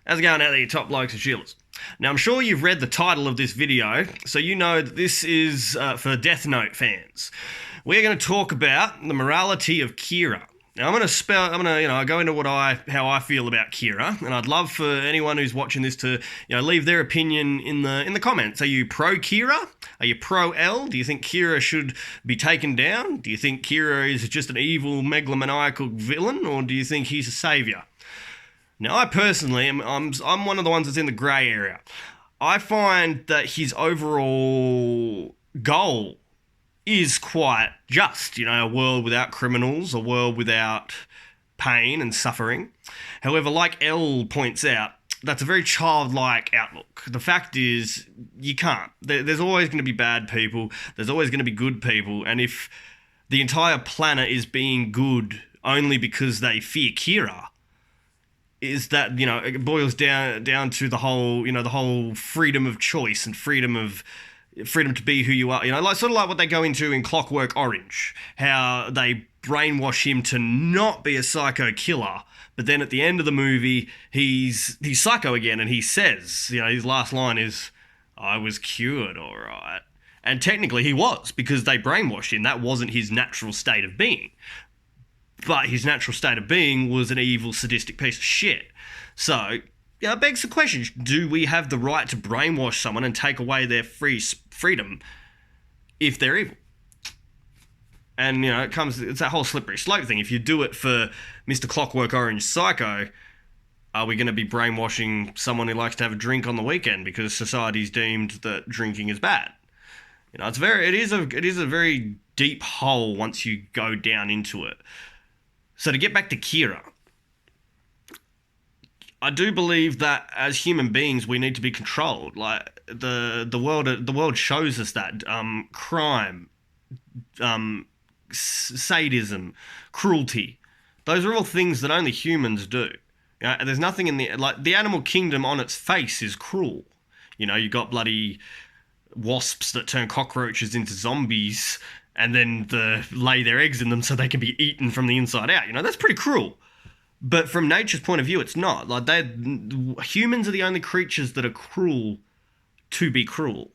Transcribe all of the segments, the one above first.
How's it going out there, you top blokes and shielders? Now, I'm sure you've read the title of this video, so you know that this is for Death Note fans. We're going to talk about the morality of Kira. Now, I'm going to go into how I feel about Kira, and I'd love for anyone who's watching this to, leave their opinion in the comments. Are you pro Kira? Are you pro L? Do you think Kira should be taken down? Do you think Kira is just an evil megalomaniacal villain, or do you think he's a savior? Now, I personally I'm one of the ones that's in the grey area. I find that his overall goal is quite just, a world without criminals, a world without pain and suffering. However, like Elle points out, that's a very childlike outlook. The fact is, you can't. There's always going to be bad people, there's always going to be good people, and if the entire planet is being good only because they fear Kira, is that, it boils down to the whole freedom of choice and freedom to be who you are. Sort of like what they go into in Clockwork Orange, how they brainwash him to not be a psycho killer, but then at the end of the movie, he's psycho again, and he says, his last line is, "I was cured, all right." And technically he was, because they brainwashed him. That wasn't his natural state of being. But his natural state of being was an evil, sadistic piece of shit. So, it begs the question, do we have the right to brainwash someone and take away their freedom if they're evil? And, it's that whole slippery slope thing. If you do it for Mr. Clockwork Orange Psycho, are we going to be brainwashing someone who likes to have a drink on the weekend because society's deemed that drinking is bad? It is a very deep hole once you go down into it. So to get back to Kira, I do believe that as human beings we need to be controlled. Like the world shows us that crime, sadism, cruelty, those are all things that only humans do. There's nothing in the animal kingdom on its face is cruel. You got bloody wasps that turn cockroaches into zombies and then lay their eggs in them so they can be eaten from the inside out. That's pretty cruel. But from nature's point of view, it's not. Humans are the only creatures that are cruel to be cruel.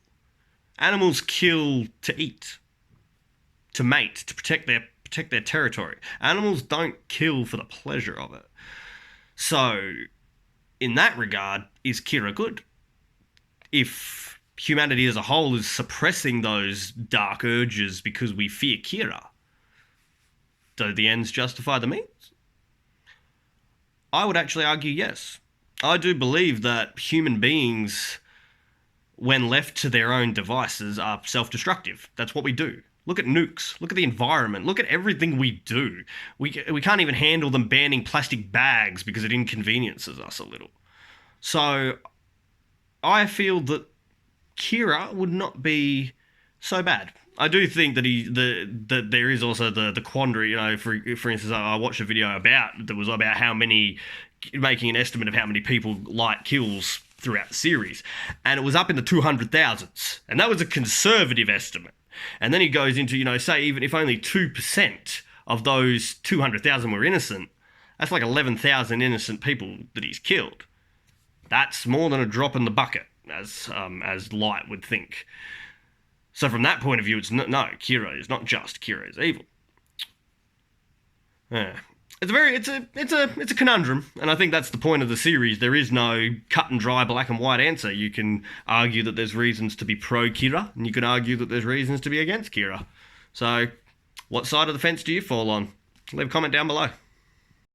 Animals kill to eat, to mate, to protect their territory. Animals don't kill for the pleasure of it. So, in that regard, is Kira good? If humanity as a whole is suppressing those dark urges because we fear Kira, do the ends justify the means? I would actually argue yes. I do believe that human beings, when left to their own devices, are self-destructive. That's what we do. Look at nukes. Look at the environment. Look at everything we do. We can't even handle them banning plastic bags because it inconveniences us a little. So I feel that Kira would not be so bad. I do think that there is also the quandary. For instance, I watched a video that was about making an estimate of how many people Light kills throughout the series, and it was up in the 200,000s, and that was a conservative estimate. And then he goes into, say even if only 2% of those 200,000 were innocent, that's like 11,000 innocent people that he's killed. That's more than a drop in the bucket, as Light would think. So from that point of view, Kira is not just, Kira is evil. Yeah. It's a conundrum, and I think that's the point of the series. There is no cut and dry black and white answer. You can argue that there's reasons to be pro Kira, and you can argue that there's reasons to be against Kira. So, what side of the fence do you fall on? Leave a comment down below.